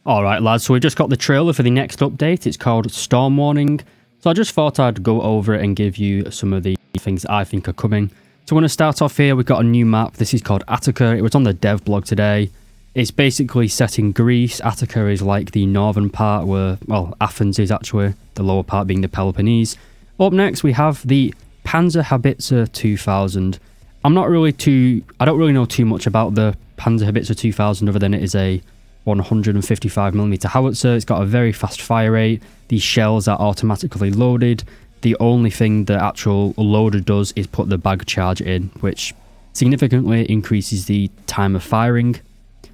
Alright lads, so we just got the trailer for the next update. It's called Storm Warning. So I just thought I'd go over it and give you some of the things I think are coming. So we're going to start off here. We've got a new map. This is called Attaka. It was on the dev blog today. It's basically set in Greece. Attaka is like the northern part where, well, Athens is actually, the lower part being the Peloponnese. Up next we have the Panzerhaubitze 2000. I don't really know too much about the Panzerhaubitze 2000 other than it is a 155mm howitzer. It's got a very fast fire rate. These shells are automatically loaded. The only thing the actual loader does is put the bag charge in, which significantly increases the time of firing,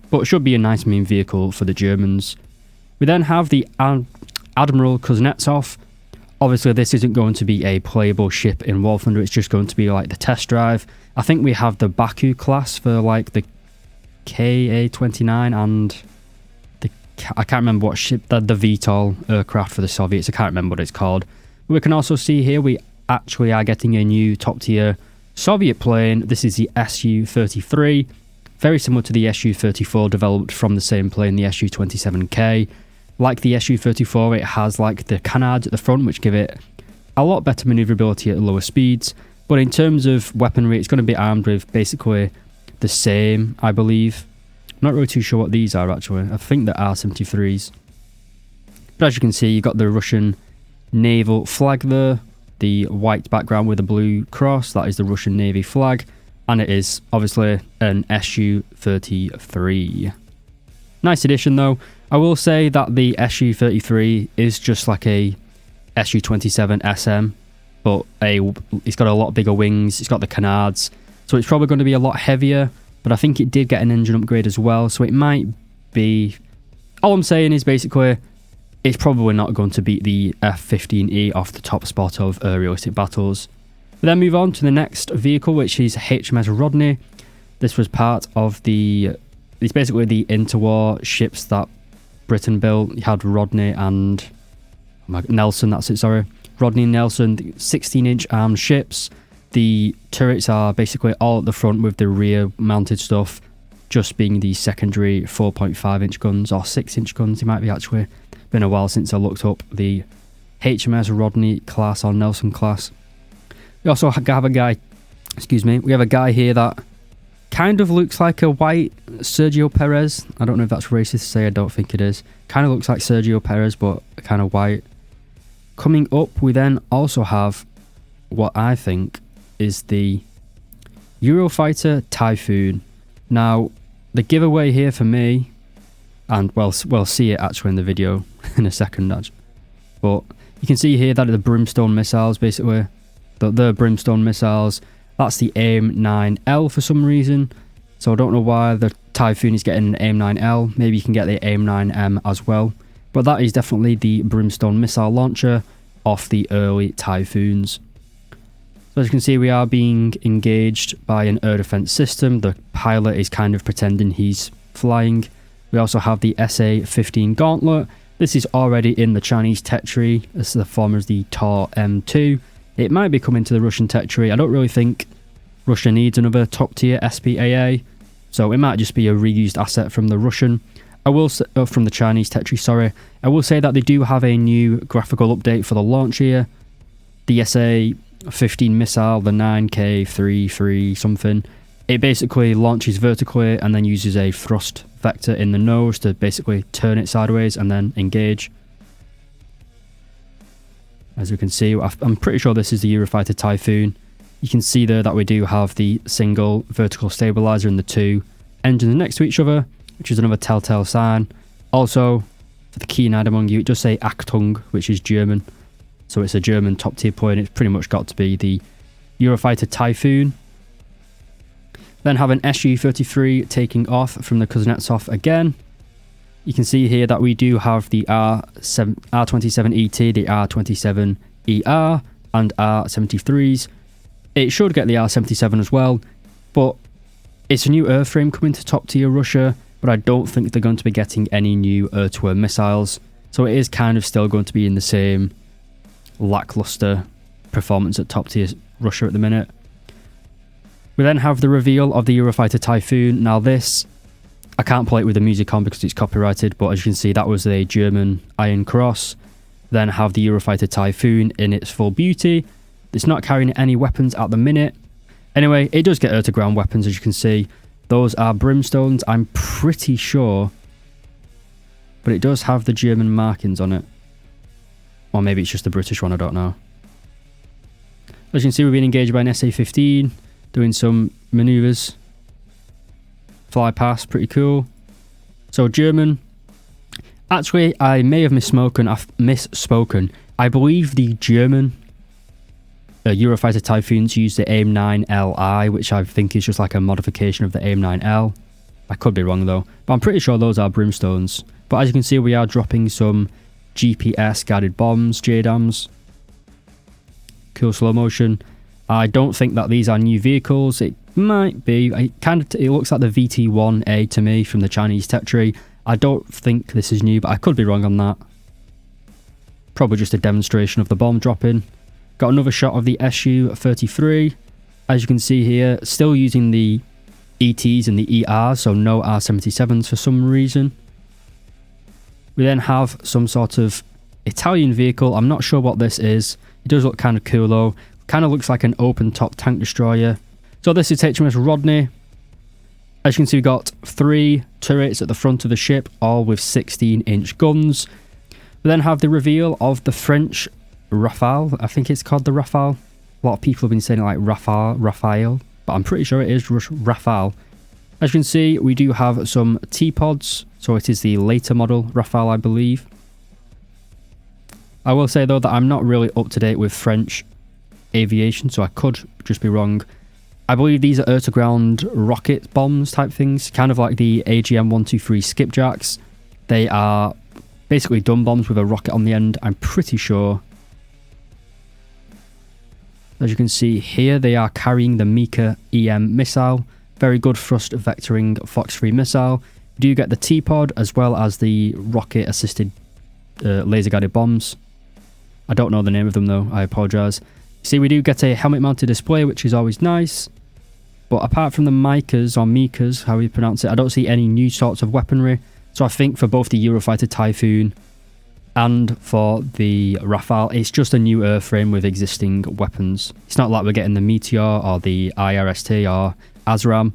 but it should be a nice main vehicle for the Germans. We then have the Admiral Kuznetsov. Obviously this isn't going to be a playable ship in War Thunder, it's just going to be like the test drive. I think we have the Baku class for like the KA-29 and I can't remember what ship, the VTOL aircraft for the Soviets, I can't remember what it's called. We can also see here we actually are getting a new top tier Soviet plane. This is the Su-33, very similar to the Su-34, developed from the same plane, the Su-27K. Like the Su-34, it has like the canards at the front, which give it a lot better maneuverability at lower speeds. But in terms of weaponry, it's going to be armed with basically the same, I believe. I'm not really too sure what these are actually. I think they're R-73s. But as you can see, you've got the Russian naval flag there. The white background with a blue cross, that is the Russian Navy flag. And it is obviously an Su-33. Nice addition though. I will say that the Su-33 is just like a Su-27 SM, but it's got a lot bigger wings, it's got the canards, so it's probably going to be a lot heavier, but I think it did get an engine upgrade as well, so it might be... All I'm saying is basically, it's probably not going to beat the F-15E off the top spot of realistic battles. We then move on to the next vehicle, which is HMS Rodney. This was part of it's basically the interwar ships that Britain built. You had Rodney and Nelson, that's it, sorry. Rodney and Nelson, 16-inch armed ships. The turrets are basically all at the front with the rear mounted stuff just being the secondary 4.5-inch guns or 6-inch guns. It might be actually been a while since I looked up the HMS Rodney class or Nelson class. We also have a guy, we have a guy here that kind of looks like a white Sergio Perez. I don't know if that's racist to say, I don't think it is. Kind of looks like Sergio Perez, but kind of white. Coming up, we then also have what I think is the Eurofighter Typhoon. Now, the giveaway here for me, and we'll see it actually in the video in a second, but you can see here that the Brimstone missiles, basically, the Brimstone missiles. That's the AIM-9L for some reason, so I don't know why the Typhoon is getting an AIM-9L. Maybe you can get the AIM-9M as well, but that is definitely the Brimstone missile launcher off the early Typhoons. So as you can see, we are being engaged by an air defense system. The pilot is kind of pretending he's flying. We also have the SA-15 Gauntlet. This is already in the Chinese tech tree. This is the form as the TOR M2. It might be coming to the Russian tech tree. I don't really think Russia needs another top tier SPAA, so it might just be a reused asset from the Russian. From the Chinese tech tree, sorry. I will say that they do have a new graphical update for the launch here. The SA-15 missile, the 9K33 something. It basically launches vertically and then uses a thrust vector in the nose to basically turn it sideways and then engage. As we can see, I'm pretty sure this is the Eurofighter Typhoon. You can see there that we do have the single vertical stabilizer and the two engines next to each other, which is another telltale sign. Also, for the keen-eyed among you, it does say Achtung, which is German. So it's a German top tier plane. It's pretty much got to be the Eurofighter Typhoon. Then have an Su-33 taking off from the Kuznetsov again. You can see here that we do have the R-27ET, the R-27ER, and R-73s. It should get the R-77 as well, but it's a new airframe coming to top tier Russia, but I don't think they're going to be getting any new air-to-air missiles, so it is kind of still going to be in the same lackluster performance at top tier Russia at the minute. We then have the reveal of the Eurofighter Typhoon. Now this I can't play it with the music on because it's copyrighted, but as you can see, that was a German Iron Cross. Then have the Eurofighter Typhoon in its full beauty. It's not carrying any weapons at the minute. Anyway, it does get air-to-ground weapons, as you can see. Those are brimstones, I'm pretty sure. But it does have the German markings on it. Or maybe it's just the British one, I don't know. As you can see, we're being engaged by an SA-15, doing some maneuvers. Fly past, pretty cool. So German. Actually, I may have misspoken. I believe the German Eurofighter Typhoons use the AIM-9LI, which I think is just like a modification of the AIM-9L. I could be wrong though, but I'm pretty sure those are brimstones. But as you can see, we are dropping some GPS guided bombs, JDAMs. Cool slow motion. I don't think that these are new vehicles. It might be. It looks like the VT-1A to me from the Chinese tech tree. I don't think this is new, but I could be wrong on that. Probably just a demonstration of the bomb dropping. Got another shot of the Su-33. As you can see here, still using the ETs and the ERs, so no R-77s for some reason. We then have some sort of Italian vehicle. I'm not sure what this is. It does look kind of cool though. Kind of looks like an open top tank destroyer. So this is HMS Rodney. As you can see, we've got 3 turrets at the front of the ship, all with 16-inch guns. We then have the reveal of the French Rafale. I think it's called the Rafale. A lot of people have been saying it like Rafale, but I'm pretty sure it is Rafale. As you can see, we do have some T-pods, so it is the later model Rafale, I believe. I will say though that I'm not really up to date with French aviation, so I could just be wrong. I believe these are air-to-ground rocket bombs type things, kind of like the AGM-123 skipjacks. They are basically dumb bombs with a rocket on the end, I'm pretty sure. As you can see here, they are carrying the Mika EM missile. Very good thrust vectoring Fox 3 missile. You do get the T-pod as well as the rocket-assisted laser-guided bombs. I don't know the name of them though, I apologise. See, we do get a helmet-mounted display, which is always nice. But apart from the Mikas, or Mikas, how you pronounce it, I don't see any new sorts of weaponry. So I think for both the Eurofighter Typhoon and for the Rafale, it's just a new airframe with existing weapons. It's not like we're getting the Meteor or the IRST or ASRAM.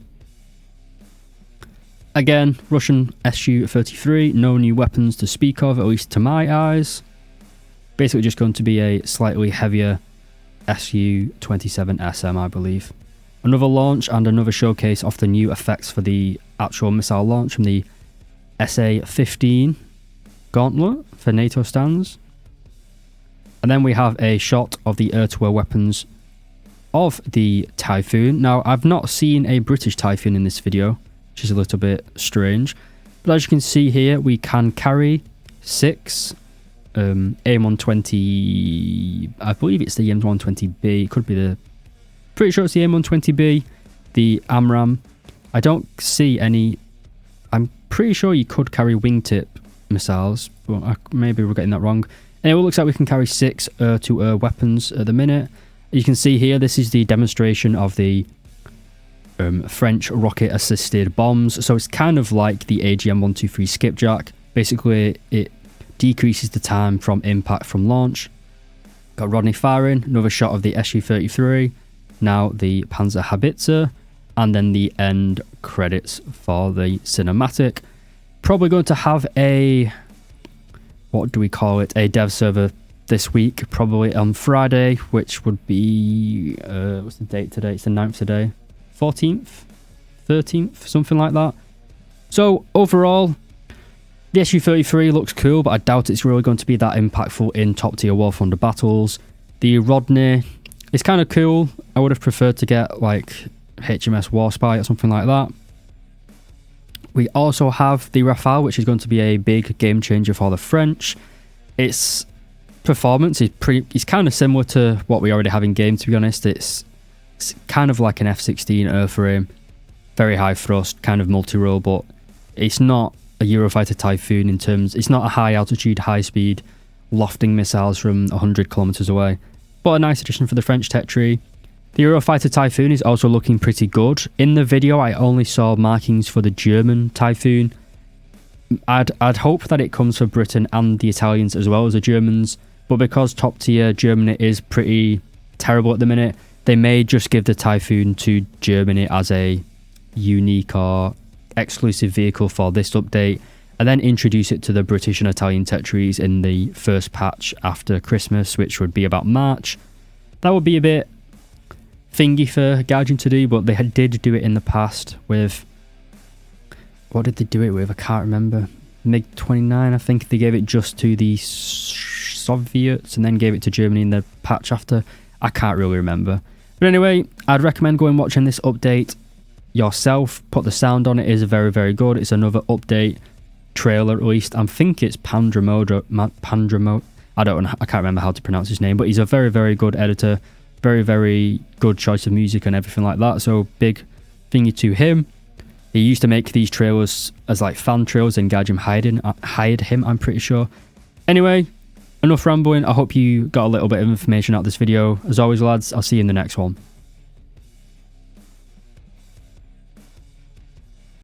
Again, Russian Su-33, no new weapons to speak of, at least to my eyes. Basically just going to be a slightly heavier Su-27 SM, I believe. Another launch and another showcase of the new effects for the actual missile launch from the SA-15 Gauntlet for NATO stands. And then we have a shot of the air-to-air weapons of the Typhoon. Now, I've not seen a British Typhoon in this video, which is a little bit strange. But as you can see here, we can carry 6 AIM-120, I believe it's the AIM-120B, it could be the, pretty sure it's the AIM-120B, the AMRAAM. I don't see any, I'm pretty sure you could carry wingtip missiles, but maybe we're getting that wrong. Anyway, it looks like we can carry 6 air-to-air weapons at the minute. You can see here, this is the demonstration of the French rocket-assisted bombs. So it's kind of like the AGM-123 skipjack. Basically, it decreases the time from impact from launch. Got Rodney firing, another shot of the Su-33, now the Panzerhaubitze, and then the end credits for the cinematic. Probably going to have a, what do we call it, a dev server this week, probably on Friday, which would be, what's the date today? It's the 9th today, 14th, 13th, something like that. So overall, the Su-33 looks cool, but I doubt it's really going to be that impactful in top-tier War Thunder battles. The Rodney is kind of cool. I would have preferred to get, like, HMS Warspy or something like that. We also have the Rafale, which is going to be a big game changer for the French. Its performance is it's kind of similar to what we already have in game, to be honest. It's kind of like an F-16 airframe. Very high thrust, kind of multi-role, but it's not a Eurofighter Typhoon in terms, it's not a high altitude, high speed, lofting missiles from 100 kilometers away, but a nice addition for the French tech tree. The Eurofighter Typhoon is also looking pretty good. In the video, I only saw markings for the German Typhoon. I'd hope that it comes for Britain and the Italians as well as the Germans, but because top tier Germany is pretty terrible at the minute, they may just give the Typhoon to Germany as a unique or exclusive vehicle for this update, and then introduce it to the British and Italian territories in the first patch after Christmas, which would be about March. That would be a bit thingy for Guardian to do, but they did do it in the past with... What did they do it with? I can't remember. MiG-29, I think they gave it just to the Soviets and then gave it to Germany in the patch after. I can't really remember. But anyway, I'd recommend going watching this update yourself. Put the sound on, it is very, very good. It's another update trailer released. I think it's Pandramodo. I don't know. I can't remember how to pronounce his name, but he's a very, very good editor. Very, very good choice of music and everything like that. So big thingy to him. He used to make these trailers as like fan trailers, and Guardian hired him, I'm pretty sure. Anyway, enough rambling. I hope you got a little bit of information out of this video. As always, lads, I'll see you in the next one.